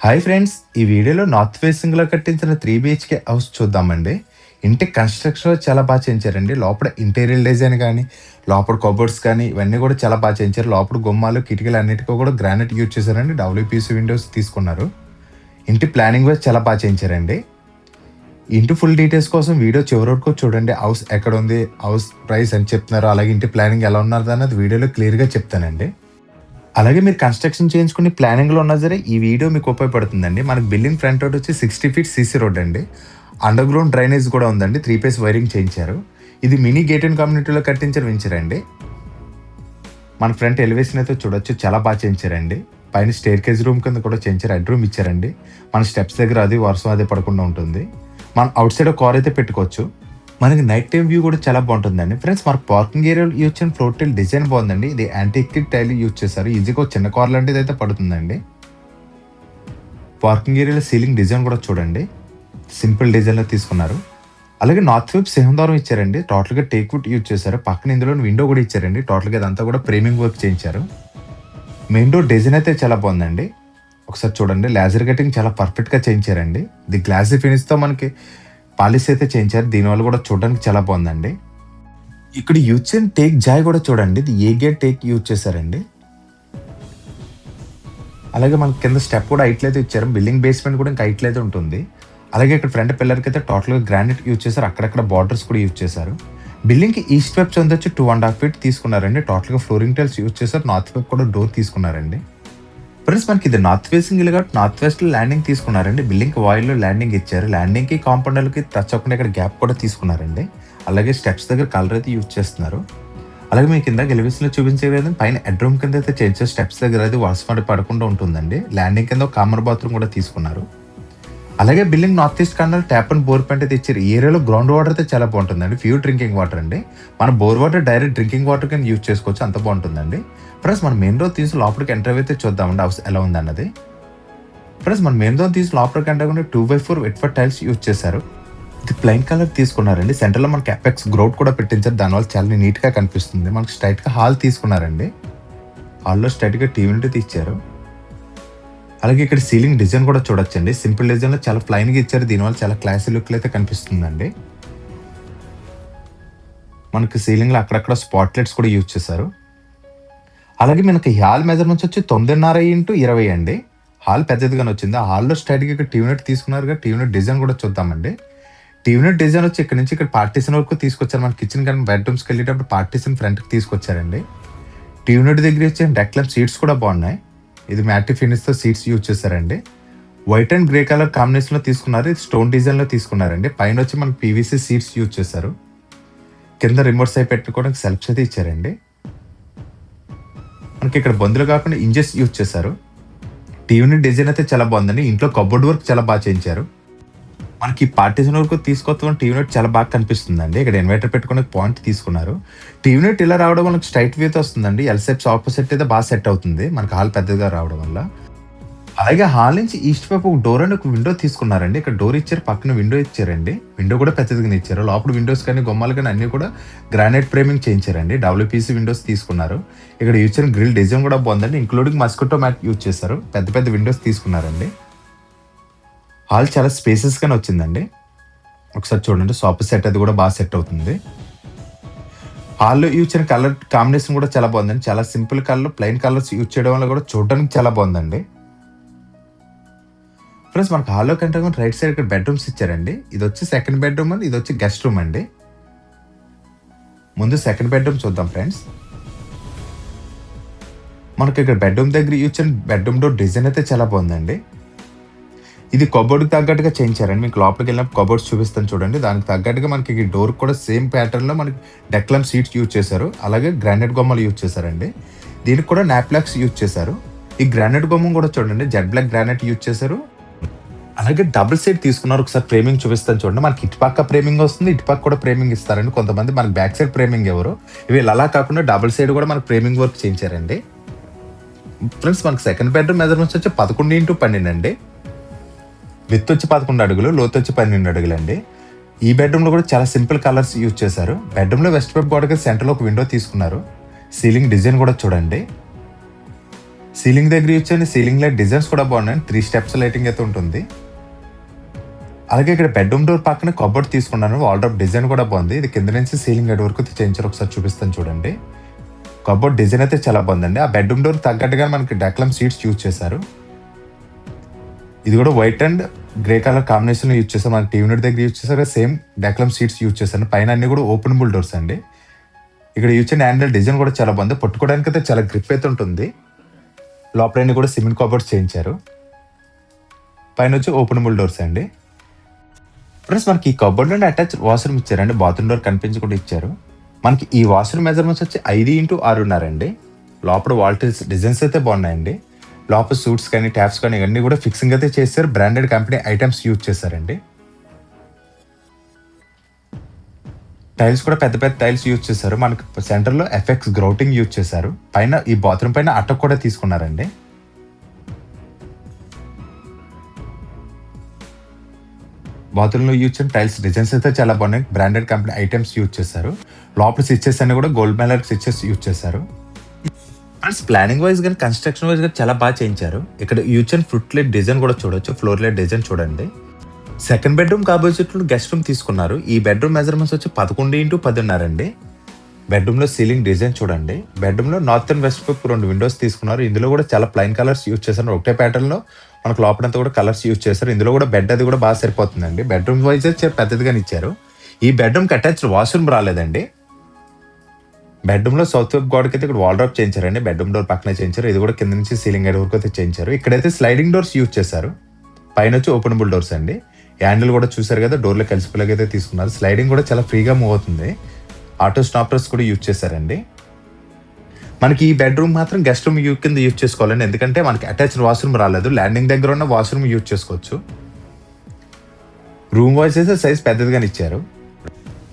Hi friends, ఈ వీడియోలో north ఫేసింగ్లో కట్టించిన 3 BHK హౌస్ చూద్దామండి. ఇంటి కన్స్ట్రక్షన్లో చాలా బాగా చేయించారండి. లోపల ఇంటీరియర్ డిజైన్ కానీ, లోపల కబోర్డ్స్ కానీ ఇవన్నీ కూడా చాలా బాగా చేయించారు. లోపల గుమ్మాలు, కిటికీలు అన్నిటికీ కూడా గ్రానైట్ యూజ్ చేశారండి. WPC విండోస్ తీసుకున్నారు. ఇంటి ప్లానింగ్ వైజ్ చాలా బాగా చేయించారండి. ఇంటి ఫుల్ డీటెయిల్స్ కోసం వీడియో చివరి వరకు చూడండి. హౌస్ ఎక్కడ ఉంది, హౌస్ ప్రైస్ ఎంత చెప్తున్నారు, అలాగే ఇంటి ప్లానింగ్ ఎలా ఉన్నది అన్నది వీడియోలో క్లియర్గా చెప్తానండి. అలాగే మీరు కన్స్ట్రక్షన్ చేయించుకుని ప్లానింగ్లో ఉన్నా సరే ఈ వీడియో మీకు ఉపయోగపడుతుందండి. మనకు బిల్డింగ్ ఫ్రంట్ రోడ్ వచ్చి 60 feet CC రోడ్ అండి. అండర్ గ్రౌండ్ డ్రైనేజ్ కూడా ఉందండి. 3 phase వైరింగ్ చేయించారు. ఇది మినీ గేట్ అండ్ కమ్యూనిటీలో కట్టించిన వెంచర్ అండి. మన ఫ్రంట్ ఎలివేషన్ అయితే చూడొచ్చు, చాలా బాగా చేయించారండి. పైన స్టేర్ కేజ్ రూమ్ కింద కూడా చేయించారు. హెడ్ రూమ్ ఇచ్చారండి. మన స్టెప్స్ దగ్గర అది వర్షం అది పడకుండా ఉంటుంది. మనం అవుట్ సైడ్ కార్ అయితే పెట్టుకోవచ్చు. మనకి నైట్ టైం వ్యూ కూడా చాలా బాగుంటుందండి. ఫ్రెండ్స్, మన పార్కింగ్ ఏరియాలో యూజ్ చేసిన ఫ్లోర్ టైల్ డిజైన్ బాగుందండి. ఇది యాంటిక్ టైల్ యూజ్ చేశారు. ఈజీగా చిన్న కార్ లాంటిది అయితే పడుతుందండి. పార్కింగ్ ఏరియాలో సీలింగ్ డిజైన్ కూడా చూడండి, సింపుల్ డిజైన్లో తీసుకున్నారు. అలాగే నార్త్ వైపు సింహద్వారం ఇచ్చారండి. టోటల్గా టేక్ వుడ్ యూజ్ చేశారు. పక్కన ఇందులో విండో కూడా ఇచ్చారండి. టోటల్గా ఇదంతా కూడా ఫ్రేమింగ్ వర్క్ చేయించారు. మెయిన్ డోర్ డిజైన్ అయితే చాలా బాగుందండి. ఒకసారి చూడండి, లేజర్ కటింగ్ చాలా పర్ఫెక్ట్గా చేయించారండి. ఇది గ్లాసీ ఫినిష్తో మనకి పాలిష్ అయితే చేయించారు. దీనివల్ల కూడా చూడడానికి చాలా బాగుందండి. ఇక్కడ యూజ్ చేసిన టేక్ జాయ్ కూడా చూడండి, ఇది ఏ గేట్ టేక్ యూజ్ చేశారండి. అలాగే మనకి కింద స్టెప్ కూడా హైట్ అయితే ఇచ్చారు. బిల్డింగ్ బేస్మెంట్ కూడా ఇంకా హైట్ అయితే ఉంటుంది. అలాగే ఇక్కడ ఫ్రంట్ పిల్లర్కి అయితే టోటల్గా గ్రానైట్ యూజ్ చేశారు. అక్కడక్కడ బార్డర్స్ కూడా యూజ్ చేశారు. బిల్డింగ్కి ఈస్ట్ వైపు చెందొచ్చి 2.5 feet తీసుకున్నారండి. టోటల్గా ఫ్లోరింగ్ టైల్స్ యూజ్ చేశారు. నార్త్ వైపు కూడా డోర్ తీసుకున్నారండి. ఫ్రెండ్స్, మనకి ఇది నార్త్ ఫేసింగ్ ఇల్లు కాబట్టి నార్త్ వెస్ట్ ల్యాండింగ్ తీసుకున్నారండి. బిల్డింగ్ వాయిల్లో ల్యాండింగ్ ఇచ్చారు. ల్యాండింగ్కి కాంపౌండర్కి టచ్ అవ్వకుండా ఇక్కడ గ్యాప్ కూడా తీసుకున్నారండి. అలాగే స్టెప్స్ దగ్గర కలర్ అయితే యూజ్ చేస్తున్నారు. అలాగే మీకు కింద ఎలివేషన్లో చూపించే విధంగా పైన హెడ్ రూమ్ కింద అయితే చేయించారు. స్టెప్స్ దగ్గర అయితే వర్షం పడకుండా ఉంటుందండి. ల్యాండింగ్ కింద ఒక కామన్ బాత్రూమ్ కూడా తీసుకున్నారు. అలాగే building north east corner tap and bore point అయితే ఇచ్చారు. ఈ ఏరియాలో గ్రౌండ్ వాటర్ అయితే చాలా బాగుంటుందండి. ప్యూర్ డ్రింకింగ్ వాటర్ అండి. మన bore water direct drinking water కింద యూజ్ చేసుకోవచ్చు, అంత బాగుంటుందండి. ఫ్రెండ్స్, మన మెయిన్ డోర్ తీసి లోపలికి ఎంటర్ అయితే చూద్దామండి హౌస్ ఎలా ఉందన్నది. ఫ్రెండ్స్, మన మెయిన్ డోర్ తీసి లోపలికి ఎంటర్ అవ్వకుండా 2x4 వెట్ఫర్ టైల్స్ యూజ్ చేశారు. ఇది ప్లెయిన్ కలర్ తీసుకున్నారండి. సెంటర్లో మనకి అపెక్స్ గ్రౌట్ కూడా పెట్టించారు. దానివల్ల చాలా నీట్గా కనిపిస్తుంది. మనకి స్ట్రైట్గా హాల్ తీసుకున్నారండి. హాల్లో స్ట్రైట్గా టీవీ యూనిట్ ఇచ్చారు. అలాగే ఇక్కడ సీలింగ్ డిజైన్ కూడా చూడొచ్చండి. సింపుల్ డిజైన్లో చాలా ప్లైన్గా ఇచ్చారు. దీనివల్ల చాలా క్లాసీ లుక్లో అయితే కనిపిస్తుందండి. మనకి సీలింగ్లో అక్కడక్కడ స్పాట్ లైట్స్ కూడా యూజ్ చేశారు. అలాగే మనకి హాల్ మెజర్మెంట్స్ వచ్చి 9.5x20 అండి. హాల్ పెద్దదిగానే వచ్చింది. ఆ హాల్లో స్ట్రైట్గా ఇక్కడ టీవీ యూనిట్ తీసుకున్నారు. టీవీ యూనిట్ డిజైన్ కూడా చూద్దామండి. టీవీ యూనిట్ డిజైన్ వచ్చి ఇక్కడ నుంచి ఇక్కడ పార్టీషన్ వరకు తీసుకొచ్చారు. మన కిచెన్ కానీ బెడ్రూమ్స్కి వెళ్ళేటప్పుడు పార్టీషన్ ఫ్రంట్కి తీసుకొచ్చారండి. టీవీ యూనిట్ దగ్గర వచ్చి డెక్లమ్ సీట్స్ కూడా బాగున్నాయి. ఇది మ్యాటి ఫినిష్తో సీట్స్ యూజ్ చేశారండి. వైట్ అండ్ గ్రే కలర్ కాంబినేషన్లో తీసుకున్నారు. ఇది స్టోన్ డిజైన్లో తీసుకున్నారండి. పైన వచ్చి మనకి PVC సీట్స్ యూజ్ చేశారు. కింద రిమోట్స్ అయి పెట్టుకోవడానికి సెల్ఫ్స్ అయితే ఇచ్చారండి. మనకి ఇక్కడ బందులు కాకుండా ఇంజెస్ యూజ్ చేశారు. టీవీ యూనిట్ డిజైన్ అయితే చాలా బాగుందండి. ఇంట్లో కబోర్డ్ వర్క్ చాలా బాగా చేయించారు. మనకి పార్టీషన్ వరకు తీసుకొస్తాం. టీవీ యూనిట్ చాలా బాగా కనిపిస్తుందండి. ఇక్కడ ఇన్వర్టర్ పెట్టుకునే పాయింట్ తీసుకున్నారు. టీవీ యూనిట్ ఇలా రావడం మనకి స్ట్రైట్ వేతో వస్తుందండి. ఎల్ షేప్స్ ఆపోజిట్ అయితే బాగా సెట్ అవుతుంది మనకి హాల్ పెద్దగా రావడం వల్ల. అలాగే హాల్ నుంచి ఈస్ట్ వైపు ఒక డోర్ అండ్ ఒక విండో తీసుకున్నారండి. ఇక్కడ డోర్ ఇచ్చారు, పక్కన విండో ఇచ్చారండి. విండో కూడా పెద్దదిగా ఇచ్చారు. లోపల విండోస్ కానీ గుమ్మాలు కానీ అన్ని కూడా గ్రానైట్ ఫ్రేమింగ్ చేయించారండి. WPC విండోస్ తీసుకున్నారు. ఇక్కడ యూజ్ చేసిన గ్రిల్ డిజైన్ కూడా బాగుందండి. ఇంక్లూడింగ్ మస్కిటో మ్యాట్ యూజ్ చేశారు. పెద్ద పెద్ద విండోస్ తీసుకున్నారండి. హాల్ చాలా స్పేసెస్గానే వచ్చిందండి. ఒకసారి చూడండి, సోఫా సెట్ అది కూడా బాగా సెట్ అవుతుంది. హాల్లో యూజ్ చేసిన కలర్ కాంబినేషన్ కూడా చాలా బాగుందండి. చాలా simple colour, plain colours use చేయడం వల్ల కూడా చూడడానికి చాలా బాగుందండి. ఫ్రెండ్స్, మనకు హాల్లో కంటే రైట్ సైడ్ ఇక్కడ బెడ్రూమ్స్ ఇచ్చారండి. ఇది వచ్చి సెకండ్ బెడ్రూమ్ అండి, ఇది వచ్చి గెస్ట్ రూమ్ అండి. ముందు సెకండ్ బెడ్రూమ్ చూద్దాం ఫ్రెండ్స్. మనకి ఇక్కడ బెడ్రూమ్ దగ్గర యూజ్ చేసిన బెడ్రూమ్ డోర్ డిజైన్ అయితే చాలా బాగుందండి. ఇది కబోర్డ్కి తగ్గట్టుగా చేయించారండి. మీకు లోపలికి వెళ్ళినప్పుడు కబోర్డ్స్ చూపిస్తాను చూడండి. దానికి తగ్గట్టుగా మనకి డోర్ కూడా సేమ్ ప్యాటర్న్లో మనకి డెక్లమ్ సీట్స్ యూజ్ చేశారు. అలాగే గ్రానైట్ బొమ్మలు యూజ్ చేశారండి. దీనికి కూడా నాప్లాక్స్ యూజ్ చేశారు. ఈ గ్రానైట్ బొమ్మ కూడా చూడండి, జెడ్ బ్లాక్ గ్రానైట్ యూజ్ చేశారు. అలాగే డబుల్ సైడ్ తీసుకున్నారు. ఒకసారి ఫ్రేమింగ్ చూపిస్తాను చూడండి. మనకి ఇటుపక్క ఫ్రేమింగ్ వస్తుంది, ఇటుపక్క కూడా ఫ్రేమింగ్ ఇస్తారండి. కొంతమంది మనకి బ్యాక్ సైడ్ ఫ్రేమింగ్ ఎవరు, ఇవి అలా కాకుండా డబుల్ సైడ్ కూడా మనకి ఫ్రేమింగ్ వర్క్ చేయించారండి. ఫ్రెండ్స్, మనకి సెకండ్ బెడ్రూమ్ మెజర్మెంట్స్ వచ్చి 11x12 అండి. విత్ వచ్చి 11 అడుగులు, లోతు వచ్చి 12 అడుగులు అండి. ఈ బెడ్రూమ్లో కూడా చాలా సింపుల్ కలర్స్ యూజ్ చేశారు. బెడ్రూమ్లో వెస్ట్ వైపు గోడకి సెంటర్లో ఒక విండో తీసుకున్నారు. సీలింగ్ డిజైన్ కూడా చూడండి. సీలింగ్ దగ్గర యూజ్ చేయని సీలింగ్ లైట్ డిజైన్స్ కూడా బాగున్నాయి. 3 స్టెప్స్ లైటింగ్ అయితే ఉంటుంది. అలాగే ఇక్కడ బెడ్రూమ్ డోర్ పక్కన కబోర్డ్ తీసుకున్నాను. వాల్డ్రోబ్ డిజైన్ కూడా బాగుంది. ఇది కింద నుంచి సీలింగ్ హెడ్ వరకు చేయించారు. ఒకసారి చూపిస్తాను చూడండి. కబోర్డ్ డిజైన్ అయితే చాలా బాగుందండి. ఆ బెడ్రూమ్ డోర్ తగ్గట్టుగా మనకి డెక్లమ్ సీట్స్ యూజ్ చేశారు. ఇది కూడా white and grey colour combination use చేశారు. మనకి టీవీ యూనిట్ దగ్గర యూజ్ చేశారు. సేమ్ డెక్లమ్ సీట్స్ యూజ్ చేశారు. పైన అన్ని కూడా ఓపెనబుల్ డోర్స్ అండి. ఇక్కడ యూజ్ చేసిన హ్యాండిల్ డిజైన్ కూడా చాలా బాగుంది. పట్టుకోవడానికి అయితే చాలా గ్రిప్ అయితే ఉంటుంది. లోపలన్నీ కూడా సిమెంట్ కబోర్డ్స్ చేయించారు. పైన వచ్చి ఓపెనబుల్ డోర్స్ అండి. ఫ్రెండ్స్ మనకి ఈ కబోర్డ్ నుండి అటాచ్ వాష్రూమ్ ఇచ్చారండి. బాత్రూమ్ డోర్ కనిపించకుండా ఇచ్చారు. మనకి ఈ వాష్రూమ్ మెజర్మెంట్స్ వచ్చి 5x6 అండి. లోపల వాల్టైల్స్ డిజైన్స్ అయితే బాగున్నాయండి. లోపల సూట్స్ కానీ ట్యాప్స్ కానీ ఇవన్నీ కూడా ఫిక్సింగ్ అయితే చేశారు. బ్రాండెడ్ కంపెనీ ఐటమ్స్ యూజ్ చేశారండి. టైల్స్ కూడా పెద్ద పెద్ద టైల్స్ యూజ్ చేశారు. మనకి సెంటర్లో ఎఫెక్స్ గ్రౌటింగ్ యూజ్ చేశారు. పైన ఈ బాత్రూమ్ పైన అటక్ కూడా తీసుకున్నారండి. బాత్రూంలో యూజ్ చేసిన టైల్స్ డిజైన్స్ అయితే చాలా బాగున్నాయి. బ్రాండెడ్ కంపెనీ ఐటమ్స్ యూజ్ చేశారు. లోపల స్విచ్చెస్ అన్ని కూడా గోల్డ్ మెలర్ స్విచ్చెస్ యూజ్ చేశారు. ఫ్రెండ్స్ ప్లానింగ్ వైజ్ కానీ కన్స్ట్రక్షన్ వైజ్ కానీ చాలా బాగా చేయించారు. ఇక్కడ యూజ్ చేసిన ఫ్రూట్ లైట్ డిజైన్ కూడా చూడొచ్చు. ఫ్లోర్ లైట్ డిజైన్ చూడండి. Second bedroom opposite guest room తీసుకున్నారు. ఈ బెడ్రూమ్ మెజర్మెంట్స్ వచ్చి 11x10 అండి. బెడ్రూమ్లో సీలింగ్ డిజైన్ చూడండి. బెడ్రూమ్లో నార్త్ అండ్ వెస్ట్ వైపు 2 విండోస్ తీసుకున్నారు. ఇందులో కూడా చాలా ప్లైన్ కలర్స్ యూజ్ చేశారు. ఒకటే ప్యాటర్న్లో మనకు లోపలంతా కూడా కలర్స్ యూజ్ చేశారు. ఇందులో కూడా బెడ్ అది కూడా బాగా సరిపోతుందండి. బెడ్రూమ్ వైజ్ పెద్దదిగానే ఇచ్చారు. ఈ బెడ్రూమ్కి అటాచ్డ్ వాష్రూమ్ రాలేదండి. బెడ్రూమ్లో సౌత్ వెబ్ గోడకి అయితే ఇక్కడ వాల్డ్రోబ్ చేయించారండి. బెడ్రూమ్ డోర్ పక్కనే చేయించారు. ఇది కూడా కింద నుంచి సీలింగ్ హెడ్ వరకు అయితే చేయించారు. ఇక్కడైతే స్లైడింగ్ డోర్స్ యూజ్ చేశారు. పైన వచ్చి ఓపెనబుల్ డోర్స్ అండి. హ్యాండిల్ కూడా చూసారు కదా, డోర్లో కలిసిపోలేక అయితే తీసుకున్నారు. స్లైడింగ్ కూడా చాలా ఫ్రీగా మూవ్ అవుతుంది. ఆటో స్టాపర్స్ కూడా యూజ్ చేశారండి. మనకి ఈ బెడ్రూమ్ మాత్రం గెస్ట్ రూమ్ కింద యూజ్ చేసుకోవాలండి. ఎందుకంటే మనకి అటాచ్డ్ వాష్రూమ్ రాలేదు. ల్యాండింగ్ దగ్గర ఉన్న వాష్రూమ్ యూజ్ చేసుకోవచ్చు. రూమ్ వైజ్ అయితే సైజ్ పెద్దదిగానే ఇచ్చారు.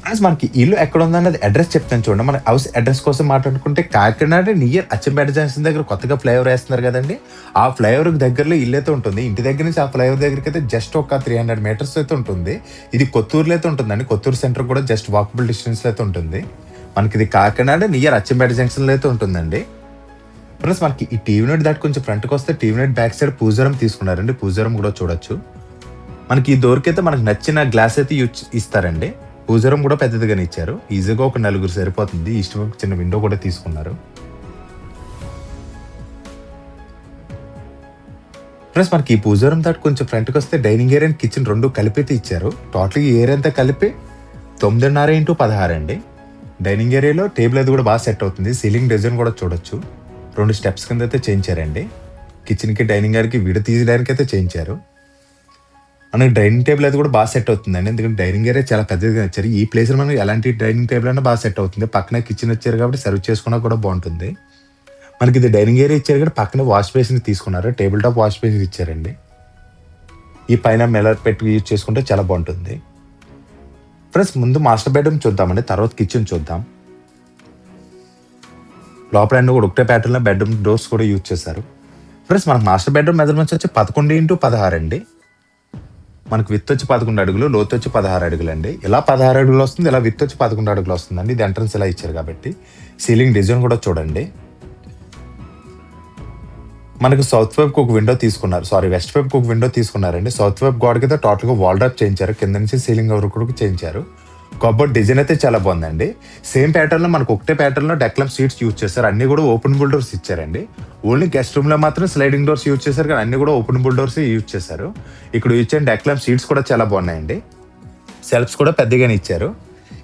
ఫ్రెండ్స్ మనకి ఇల్లు ఎక్కడ ఉందన్నది అడ్రస్ చెప్తాను చూడండి. మన హౌస్ అడ్రస్ కోసం మాట్లాడుకుంటే కాకినాడ నియర్ అచ్చంపేట జంక్షన్ దగ్గర కొత్తగా ఫ్లైఓవర్ వేస్తున్నారు కదండి. ఆ ఫ్లైఓవర్ దగ్గరలో ఇల్లు అయితే ఉంటుంది. ఇంటి దగ్గర నుంచి ఆ ఫ్లైఓవర్ దగ్గరికి అయితే జస్ట్ ఒక 300 మీటర్స్ అయితే ఉంటుంది. ఇది కొత్తూరులో అయితే ఉంటుందండి. కొత్తూరు సెంటర్ కూడా జస్ట్ వాకబుల్ డిస్టెన్స్ అయితే ఉంటుంది. మనకి ఇది కాకినాడ నియర్ అచ్చంపేట జంక్షన్లో అయితే ఉంటుందండి. ప్లస్ మనకి ఈ టీవీ యూనిట్ దాటి కొంచెం ఫ్రంట్కి వస్తే టీవీ యూనిట్ బ్యాక్ సైడ్ పూజారం తీసుకున్నారండి. పూజారం కూడా చూడొచ్చు. మనకి ఈ డోర్కి అయితే మనకు నచ్చిన గ్లాస్ అయితే ఇస్తారండి. పూజారం కూడా పెద్దదిగానే ఇచ్చారు. ఈజీగా ఒక 4 సరిపోతుంది. ఇష్టం చిన్న విండో కూడా తీసుకున్నారు. ప్లస్ మనకి ఈ పూజారం దాటి కొంచెం ఫ్రంట్కి వస్తే డైనింగ్ ఏరియా అండ్ కిచెన్ 2 కలిపి అయితే ఇచ్చారు. టోటల్ ఈ ఏరియా అంతా కలిపి 9.5x16 అండి. డైనింగ్ ఏరియాలో టేబుల్ అది కూడా బాగా సెట్ అవుతుంది. సీలింగ్ డిజైన్ కూడా చూడొచ్చు. 2 స్టెప్స్ కింద అయితే చేయించారండి. కిచెన్కి డైనింగ్ ఏరియాకి విడ తీయడానికి అయితే చేయించారు. మనకి డైనింగ్ టేబుల్ అది కూడా బాగా సెట్ అవుతుందండి. ఎందుకంటే డైనింగ్ ఏరియా చాలా పెద్దదిగా ఇచ్చారు. ఈ ప్లేస్లో మనకి ఎలాంటి డైనింగ్ టేబుల్ అయినా బాగా సెట్ అవుతుంది. పక్కనే కిచెన్ వచ్చారు కాబట్టి సర్వ్ చేసుకున్నా కూడా బాగుంటుంది. మనకి ఇది డైనింగ్ ఏరియా ఇచ్చారు కాబట్టి పక్కన వాష్ బేసిన్ తీసుకున్నారు. టేబుల్ టాప్ వాష్ బేసిన్ ఇచ్చారండి. ఈ పైన మెలర్ పెట్టి యూజ్ చేసుకుంటే చాలా బాగుంటుంది. ఫ్రెండ్స్ ముందు మాస్టర్ బెడ్రూమ్ చూద్దామండి, తర్వాత కిచెన్ చూద్దాం. లోపల అన్నీ కూడా ఒకటే ప్యాటర్న్లో బెడ్రూమ్ డోర్స్ కూడా యూజ్ చేశారు. ఫ్రెండ్స్ మనకు మాస్టర్ బెడ్రూమ్ మెజర్మెంట్స్ వచ్చి 11x16 అండి. మనకు విత్ వచ్చి 11 అడుగులు, లోతు వచ్చి 16 అడుగులు అండి. ఇలా 16 అడుగులు వస్తుంది, ఇలా విత్ వచ్చి 11 అడుగులు వస్తుందండి. ఇది ఎంట్రన్స్ ఇలా ఇచ్చారు కాబట్టి. సీలింగ్ డిజైన్ కూడా చూడండి. మనకు సౌత్ వైపుకి ఒక విండో తీసుకున్నారు, వెస్ట్ వైపుకి ఒక విండో తీసుకున్నారండి. సౌత్ వైపు గోడకి అయితే టోటల్గా వాల్డ్రోబ్ చేయించారు. కింద నుంచి సీలింగ్ వరకు చేయించారు. కబోర్డ్ డిజైన్ అయితే చాలా బాగుందండి. సేమ్ ప్యాటర్న్లో మనకు ఒకటే ప్యాటర్న్లో డెక్లమ్ సీట్స్ యూజ్ చేశారు. అన్ని కూడా ఓపెనబుల్ డోర్స్ ఇచ్చారండి. ఓన్లీ గెస్ట్ రూమ్లో మాత్రం స్లైడింగ్ డోర్స్ యూజ్ చేశారు, కానీ అన్ని కూడా ఓపెనబుల్ డోర్స్ యూజ్ చేశారు. ఇక్కడ యూజ్ చేసిన డెక్లమ్ సీట్స్ కూడా చాలా బాగున్నాయండి. సెల్ఫ్స్ కూడా పెద్దగానే ఇచ్చారు.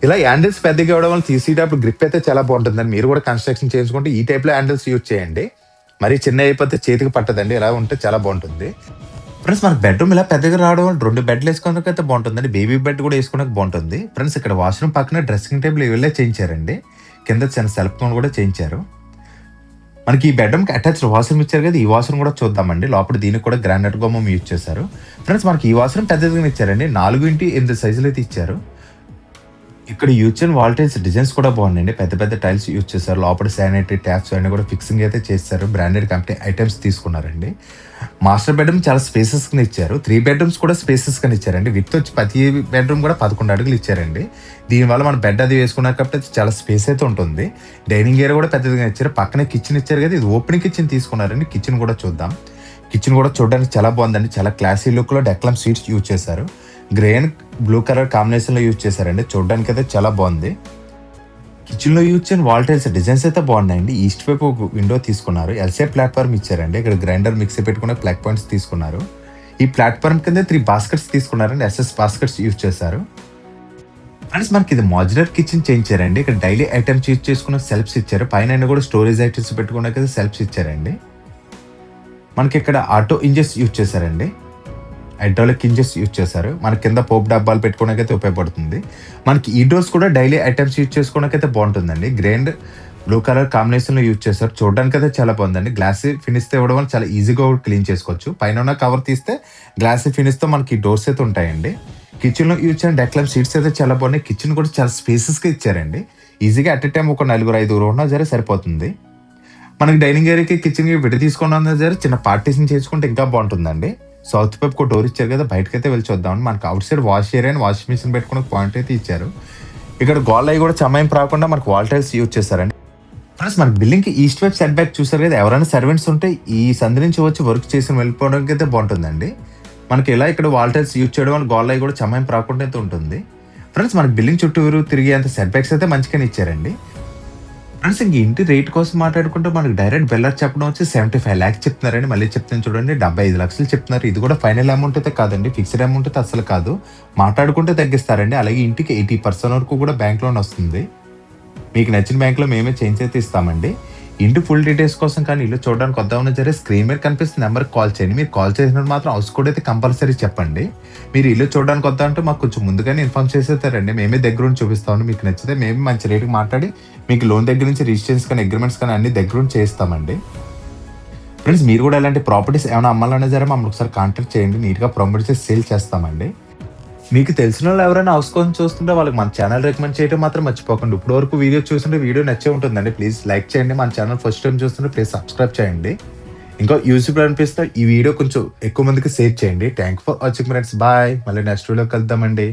ఇలా హ్యాండిల్స్ పెద్దగా ఇవ్వడం వల్ల తీసేటప్పుడు గ్రిప్ అయితే చాలా బాగుంటుందండి. మీరు కూడా కన్స్ట్రక్షన్ చేసుకుంటే ఈ టైప్లో హ్యాండిల్స్ యూజ్ చేయండి. మరీ చిన్న అయిపోతే చేతికి పట్టదండి. ఇలా ఉంటే చాలా బాగుంటుంది. ఫ్రెండ్స్ మనకు బెడ్రూమ్ ఇలా పెద్దగా రావడం వల్ల 2 బెడ్లు వేసుకోవడానికి అయితే బాగుంటుందండి. బేబీ బెడ్ కూడా వేసుకోవడానికి బాగుంటుంది. ఫ్రెండ్స్ ఇక్కడ వాష్రూమ్ పక్కన డ్రెస్సింగ్ టేబుల్ ఇవే చేయించారండి. కింద చిన్న సెల్ఫ్ కూడా చేయించారు. మనకి ఈ బెడ్రూమ్కి అటాచ్డ్ వాష్రూమ్ ఇచ్చారు కదా, ఈ వాష్రూమ్ కూడా చూద్దామండి. లోపల దీనికి కూడా గ్రానైట్ గోమం యూజ్ చేశారు. ఫ్రెండ్స్ మనకి ఈ వాష్రూమ్ పెద్దదిగా ఇచ్చారండి. 4x8 సైజులు అయితే ఇచ్చారు. ఇక్కడ యూజ్ చేయని వాల్ టైల్స్ డిజైన్స్ కూడా బాగున్నాయండి. పెద్ద పెద్ద టైల్స్ యూజ్ చేశారు. లోపల శానిటరీ ట్యాప్స్ అన్నీ కూడా ఫిక్సింగ్ అయితే చేశారు. బ్రాండెడ్ కంపెనీ ఐటమ్స్ తీసుకున్నారండి. మాస్టర్ బెడ్రూమ్ చాలా స్పేసెస్‌గానే ఇచ్చారు. 3 బెడ్రూమ్స్ కూడా స్పేసెస్‌గానే ఇచ్చారండి. విడ్త్ వచ్చి ప్రతి బెడ్రూమ్ కూడా 11 అడుగులు ఇచ్చారండి. దీనివల్ల మనం బెడ్ అది వేసుకున్నారు కాబట్టి చాలా స్పేస్ అయితే ఉంటుంది. డైనింగ్ ఏరియా కూడా పెద్దదిగా ఇచ్చారు. పక్కనే కిచెన్ ఇచ్చారు కదా! ఇది ఓపెన్ కిచెన్ తీసుకున్నారండి. కిచెన్ కూడా చూద్దాం. కిచెన్ కూడా చూడడానికి చాలా బాగుందండి. చాలా క్లాసీ లుక్‌లో డెక్లమ్ సీట్స్ యూజ్ చేశారు. గ్రే అండ్ బ్లూ కలర్ కాంబినేషన్‌లో యూజ్ చేశారండి. చూడడానికి అయితే చాలా బాగుంది. కిచెన్‌లో యూజ్ చేయని వాల్ టైల్స్ డిజైన్స్ అయితే బాగున్నాయండి. ఈస్ట్ వైపు ఒక విండో తీసుకున్నారు. ఎల్ షేప్ ప్లాట్‌ఫార్మ్ ఇచ్చారండి. ఇక్కడ గ్రైండర్ మిక్సీ పెట్టుకునే ప్లగ్ పాయింట్స్ తీసుకున్నారు. ఈ ప్లాట్‌ఫార్మ్ కింద 3 బాస్కెట్స్ తీసుకున్నారండి. ఎస్ఎస్ బాస్కెట్స్ యూజ్ చేశారు. ఫ్రెండ్స్ మనకి ఇది మాడ్యులర్ కిచెన్ చేయించారండి. ఇక్కడ డైలీ ఐటమ్స్ యూజ్ చేసుకున్న సెల్ఫ్స్ ఇచ్చారు. పైన కూడా స్టోరేజ్ ఐటమ్స్ పెట్టుకునే సెల్ఫ్స్ ఇచ్చారండి. మనకి ఇక్కడ ఆటో ఇంజెస్ యూజ్ చేశారండి. హైడ్రాలిక్ ఇంజెస్ యూజ్ చేశారు. మన కింద పోపు డబ్బాలు పెట్టుకోవడానికైతే ఉపయోగపడుతుంది. మనకి ఈ డోర్స్ కూడా డైలీ ఐటమ్స్ యూజ్ చేసుకోవడానికైతే బాగుంటుందండి. గ్రే అండ్ బ్లూ కలర్ కాంబినేషన్‌లో యూజ్ చేశారు. చూడడానికైతే చాలా బాగుందండి. గ్లాసీ ఫినిష్‌తో ఇవ్వడం వల్ల చాలా ఈజీగా క్లీన్ చేసుకోవచ్చు. పైన ఉన్న కవర్ తీస్తే గ్లాసీ ఫినిష్‌తో మనకి డోర్స్ అయితే ఉంటాయండి. కిచెన్‌లో యూజ్ చేసిన డెక్లమ్ సీట్స్ అయితే చాలా బాగున్నాయి. కిచెన్ కూడా చాలా స్పేసెస్‌గా ఇచ్చారండి. ఈజీగా అట్ ఎ టైం ఒక 4, 5 ఉన్నా సరే సరిపోతుంది. మనకి డైనింగ్ ఏరియాకి కిచెన్‌కి విడి తీసుకున్నా సరే చిన్న పార్టీషన్ చేసుకుంటే ఇంకా బాగుంటుందండి. సౌత్ వైపుకి ఒక డోర్ ఇచ్చారు కదా! బయటకైతే వెళ్ళి చూద్దామండి. మనకి outside wash area and washing machine పెట్టుకునే పాయింట్ అయితే ఇచ్చారు. ఇక్కడ గోడలయి కూడా చమయం రాకుండా మనకు వాల్ టైల్స్ యూజ్ చేశారండి. ప్లస్ మనకి బిల్డింగ్‌కి ఈస్ట్ వైపు సెట్ బ్యాక్ చూసారు కదా! ఎవరైనా సర్వెంట్స్ ఉంటే ఈ సందు నుంచి వచ్చి వర్క్ చేసి వెళ్ళిపోవడానికి అయితే బాగుంటుందండి. మనకి ఇలా ఇక్కడ వాల్ టైల్స్ యూజ్ చేయడం వల్ల గోడలయి కూడా చమయం రాకుండా అయితే ఉంటుంది. ఫ్రెండ్స్ మనకి బిల్డింగ్ చుట్టూరు తిరిగేంత సెట్ బ్యాక్స్ అయితే మంచిగానే ఇచ్చారండి. ఫ్రెండ్స్ ఇంక ఇంటి రేట్ కోసం మాట్లాడుకుంటే మనకి డైరెక్ట్ బిల్డర్ చెప్పడం వచ్చి 75 lakhs చెప్తున్నారండి. మళ్ళీ చెప్తాను చూడండి, 75 లక్షలు చెప్తున్నారు. ఇది కూడా ఫైనల్ అమౌంట్ అయితే కాదండి. ఫిక్స్డ్ అమౌంట్ అయితే అసలు కాదు. మాట్లాడుకుంటే తగ్గిస్తారండి. అలాగే ఇంటికి 80% వరకు కూడా బ్యాంక్ లోన్ వస్తుంది. మీకు నచ్చిన బ్యాంక్లో మేమే చేంజ్ అయితే ఇస్తామండి. ఇంటి ఫుల్ డీటెయిల్స్ కోసం కానీ ఇల్లు చూడడానికి వద్దామన్నా సరే స్క్రీన్ మీద కనిపిస్తున్న నెంబర్కి కాల్ చేయండి. మీరు కాల్ చేసినప్పుడు మాత్రం హౌస్ కోడ్ అయితే కంపల్సరీ చెప్పండి. మీరు ఇల్లు చూడడానికి వద్దా అంటే మాకు కొంచెం ముందుగానే ఇన్ఫార్మ్ చేసేస్తారండి. మేమే దగ్గరుండి చూపిస్తామండి. మీకు నచ్చితే మేమే మంచి రేటుకి మాట్లాడి మీకు లోన్ దగ్గర నుంచి రిజిస్ట్రేషన్స్ కానీ అగ్రిమెంట్స్ కానీ అన్ని దగ్గరుండి చేస్తామండి. ఫ్రెండ్స్ మీరు కూడా ఇలాంటి ప్రాపర్టీస్ ఏమైనా అమ్మాలన్నా సరే మమ్మల్ని ఒకసారి కాంటాక్ట్ చేయండి. నీట్గా ప్రమోట్ చేసి సేల్ చేస్తామండి. మీకు తెలిసిన వాళ్ళు ఎవరైనా హౌస్ కోసం చూస్తుంటే వాళ్ళకి మన ఛానల్ రికమెండ్ చేయడం మాత్రం మర్చిపోకండి. ఇప్పుడు వరకు వీడియో చూస్తుంటే వీడియో నచ్చే ఉంటుందండి. ప్లీజ్ లైక్ చేయండి. మన ఛానల్ ఫస్ట్ టైం చూస్తుంటే ప్లీజ్ సబ్స్క్రైబ్ చేయండి. ఇంకా యూస్ఫుల్ అనిపిస్తే ఈ వీడియో కొంచెం ఎక్కువ మందికి షేర్ చేయండి. Thank for watching friends. Bye. మళ్ళీ నెక్స్ట్ వీడియో కలుద్దామండి.